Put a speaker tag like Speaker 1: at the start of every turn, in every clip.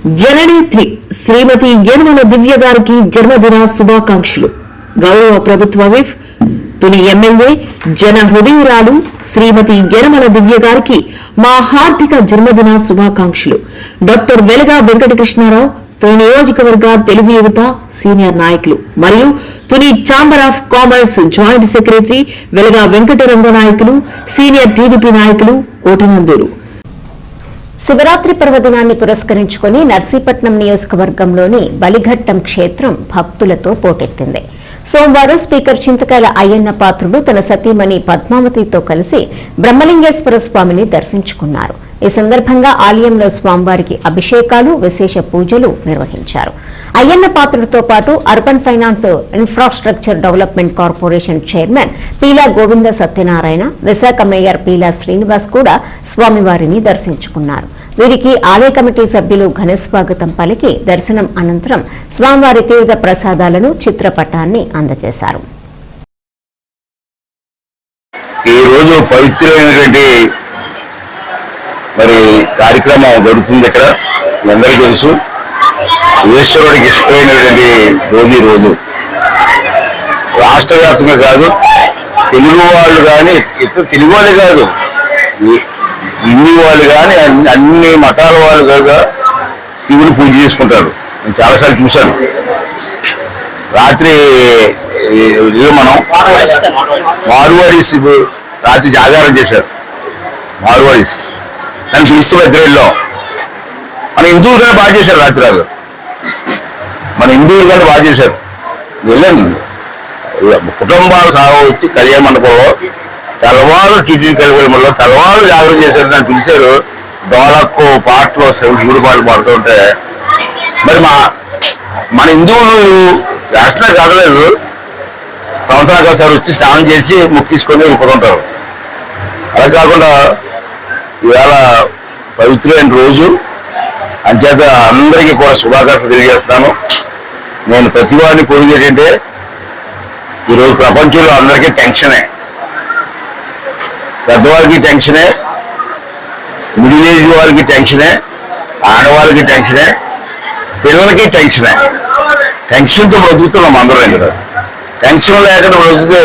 Speaker 1: జననేత్రి శ్రీమతి యనమల దివ్య గారికి జన్మదిన శుభాకాంక్షలు. గౌరవ ప్రభుత్వ విప్ తుని ఎమ్మెల్యే జన హృదయురాలు శ్రీమతి యనమల దివ్య గారికి మా హార్దిక జన్మదిన శుభాకాంక్షలు. డాక్టర్ వెలగా వెంకటకృష్ణారావు తుని నియోజకవర్గ తెలుగు యువత సీనియర్ నాయకులు మరియు Tuni chamber of commerce joint secretary Velaga Venkataranga నాయకులు, సీనియర్ టీడీపీ నాయకులు కోటనందూరు.
Speaker 2: శివరాత్రి పర్వదినాన్ని పురస్కరించుకుని నర్సీపట్నం నియోజకవర్గంలోని బలిఘట్టం క్షేత్రం భక్తులతో పోటెత్తింది. సోమవారం స్పీకర్ చింతకాయల అయ్యన్న పాత్రుడు తన సతీమణి పద్మావతితో కలిసి బ్రహ్మలింగేశ్వర స్వామిని దర్శించుకున్నారు. ఈ సందర్భంగా ఆలయంలో స్వామివారికి అభిషేకాలు, విశేష పూజలు నిర్వహించారు. అయ్యన్న పాత్రుడితో పాటు urban finance infrastructure development corporation chairman Peela Govinda Satyanarayana, Visakha mayor Peela Srinivas కూడా స్వామివారిని దర్శించుకున్నారు. వీరికి ఆలయ కమిటీ సభ్యులు ఘన స్వాగతం పలికి దర్శనం అనంతరం స్వామివారి తీర్థ ప్రసాదాలను, చిత్రపటాన్ని అందజేశారు.
Speaker 3: ఈ రోజు పవిత్రమైనటువంటి కార్యక్రమం జరుగుతుంది. ఇక్కడ అందరికీ తెలుసు, ఈశ్వరుడికి ఇష్టమైనటువంటి రోజు ఈ రోజు. రాష్ట్ర వ్యాప్తంగా కాదు, తెలుగు వాళ్ళు కానీ, ఇతర తెలుగు వాళ్ళు కాదు, హిందీ వాళ్ళు కానీ అన్ని మతాల వాళ్ళు కాగా శివుని పూజ చేసుకుంటారు. నేను చాలాసార్లు చూశాను. రాత్రి మనం మార్వాడీస్ రాత్రి జాగారం చేశారు. మార్వాడీస్ నన్ను పిలిచి బద్రేల్లో మన హిందువులు కానీ బాగా చేశారు. రాత్రి రాదు మన హిందువులు కానీ బాగా చేశారు. వెళ్ళండి, కుటుంబాలు సాగు వచ్చి కళ్యాణ మండపంలో తెల్లవారు టీటీడీ కలిపడంలో తెల్లవారు జాగ్రత్త చేశారు. నన్ను పిలిచారు. డోలకు పాటలు శివుడు పాటలు పాడుతుంటే మరి మన హిందువులు వేస్తున్నారు కాదలేదు. సంవత్సరానికి ఒకసారి వచ్చి స్నానం చేసి మొక్కిసుకొని వెళ్ళిపోతుంటారు. అలా కాకుండా ఇవాళ పవిత్రమైన రోజు అంచేత అందరికీ కూడా శుభాకాంక్షలు తెలియజేస్తాను. నేను ప్రతి వారిని కోరిక ఏంటంటే ఈరోజు ప్రపంచంలో అందరికీ టెన్షనే. పెద్దవాళ్ళకి టెన్షనే, మిడిల్ ఏజ్ వాళ్ళకి టెన్షనే, ఆడవాళ్ళకి టెన్షనే, పిల్లలకి టెన్షనే. టెన్షన్తో బ్రతుకుతున్నాం అందరం. కదా టెన్షన్ లేకుండా బ్రతికితే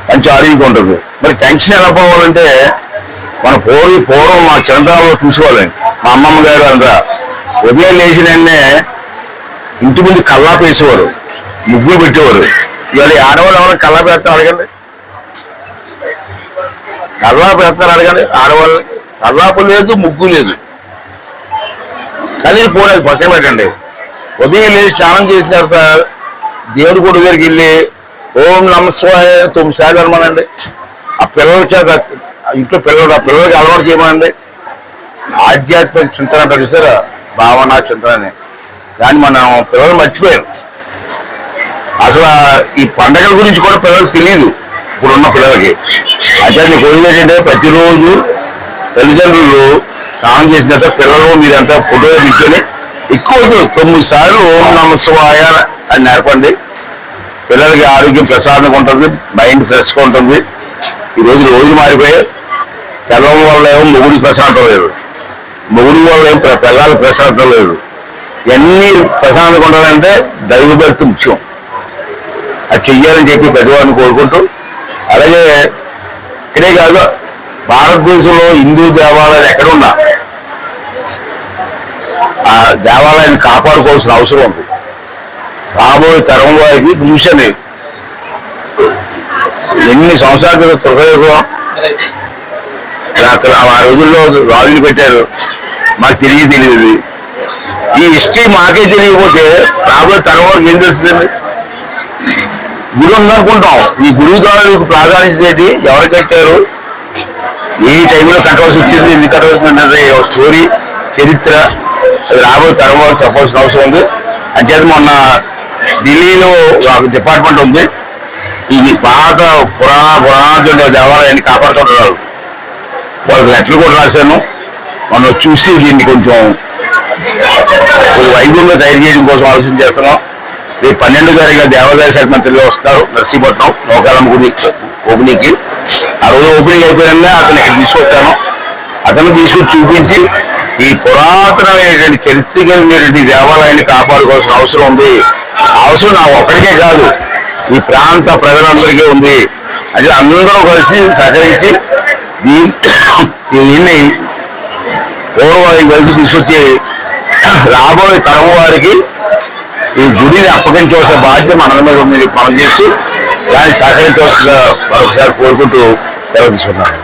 Speaker 3: మంచి ఆరోగ్యం ఉంటుంది. మరి టెన్షన్ ఎలా పోవాలంటే మన పూర్వం మా చిన్నతనంలో చూసేవాళ్ళండి. మా అమ్మమ్మ గారు అంతా ఉదయం లేచిన వెంటనే ఇంటి ముందు కల్లాపు వేసేవారు, ముగ్గులు పెట్టేవారు. ఇవాళ ఆడవాళ్ళు ఎవరైనా కల్లాపు వేస్తాను అడగండి, కల్లాపు వేస్తాను అడగండి. ఆడవాళ్ళు కల్లాపు లేదు, ముగ్గు లేదు. కానీ పోలేదు, పక్కన పెట్టండి. ఉదయం లేచి స్నానం చేసిన తర్వాత దేవుడి గుడి దగ్గరికి వెళ్ళి ఓం నమస్వాయ 9 సార్లు అనమానండి. ఆ పిల్లల చేత ఇంట్లో పిల్లలకి అలవాటు చేయమనండి. ఆధ్యాత్మిక చింతన అంటారు చూసారా, భావన చింతన అని. కానీ మనం పిల్లలు మర్చిపోయారు. అసలు ఈ పండగల గురించి కూడా పిల్లలకు తెలియదు ఇప్పుడున్న పిల్లలకి. అంటే నీకు ఏంటంటే ప్రతిరోజు తల్లిదండ్రులు స్నానం చేసిన తర్వాత పిల్లలు మీరంతా ఫోటో తీసుకొని ఎక్కువ 9 సార్లు ఓం నమస్వాయ అని నేర్పండి. పిల్లలకి ఆరోగ్యం ప్రశాంతంగా ఉంటుంది, మైండ్ ఫ్రెష్గా ఉంటుంది. ఈ రోజులు మారిపోయాయి. పిల్లల వల్ల ఏమో మొగుడికి ప్రశాంతం లేదు, మొగుడి వల్ల ఏం పిల్లలకు ప్రశాంతం లేదు. ఇవన్నీ ప్రశాంతంగా ఉండాలంటే దైవభక్తి ముఖ్యం. అది చెయ్యాలని చెప్పి పెద్దవాడిని కోరుకుంటూ, అలాగే ఇదే కాదు భారతదేశంలో హిందూ దేవాలయాలు ఎక్కడున్నా ఆ దేవాలయాన్ని కాపాడుకోవాల్సిన అవసరం ఉంది. రాబోయే తరం వారికి చూశాను ఎన్ని సంవత్సరాల క్రితం త్రిశూలం అక్కడ ఆ రోజుల్లో రాజులు పెట్టారు. మాకు తెలియదు. ఈ హిస్టరీ మాకే తెలియకపోతే రాబోయే తరం వారికి ఏం తెలుస్తుందండి? గుడి ఉందనుకుంటాం. ఈ గుడి తాలూకు ప్రాధాన్యత ఏంటి, ఎవరు కట్టారు, ఏ టైంలో కట్టవలసి వచ్చింది, ఎందుకు కట్టవలసి ఉన్నది స్టోరీ, చరిత్ర రాబోయే తరం వారికి చెప్పాల్సిన అవసరం ఉంది. అంచేత మొన్న ఢిల్లీలో ఒక డిపార్ట్మెంట్ ఉంది. ఇది పాత పురాణ దేవాలయాన్ని కాపాడుతుంటున్నారు. వాళ్ళకి లెటర్లు కూడా రాశాను. మనం చూసి దీన్ని కొంచెం వైద్యంగా తయారు చేయడం కోసం ఆలోచన చేస్తున్నాం. రేపు 12 తారీఖున దేవాదాయ శాఖ మంత్రిగా వస్తారు నర్సీపట్నం నౌకాలమ్మ గుడి ఓపెనింగ్కి. ఆ రోజు ఓపెనింగ్ అయిపోయినా అతను ఇక్కడ తీసుకొచ్చాను. అతను తీసుకొచ్చి చూపించి ఈ పురాతనమైనటువంటి చరిత్ర కలిగినటువంటి దేవాలయాన్ని కాపాడుకోవాల్సిన అవసరం ఉంది. అవసరం నాకు ఒక్కడికే కాదు, ఈ ప్రాంత ప్రజలందరికీ ఉంది. అది అందరూ కలిసి సహకరించి దీన్ని పూర్వం కలిసి తీసుకొచ్చి రాబోయే తరం వారికి ఈ గుడిని అప్పగించవలసిన బాధ్యత మన మీద ఉంది. మనం చేస్తూ దాన్ని సహకరించవలసిందిగా మరొకసారి కోరుకుంటూ సెలవు తీసుకున్నాను.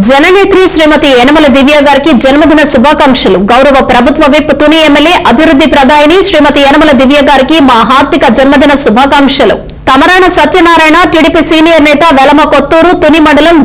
Speaker 2: జననేత్రి శ్రీమతి యనమల దివ్య గారికి జన్మదిన శుభాకాంక్షలు. గౌరవ ప్రభుత్వ విప్ తుని ఎమ్మెల్యే అభివృద్ధి ప్రదాయిని శ్రీమతి యనమల దివ్య గారికి మా హార్దిక జన్మదిన శుభాకాంక్షలు. తమరాన సత్యనారాయణ టీడీపీ సీనియర్ నేత వెలమ కొత్తూరు తుని మండలం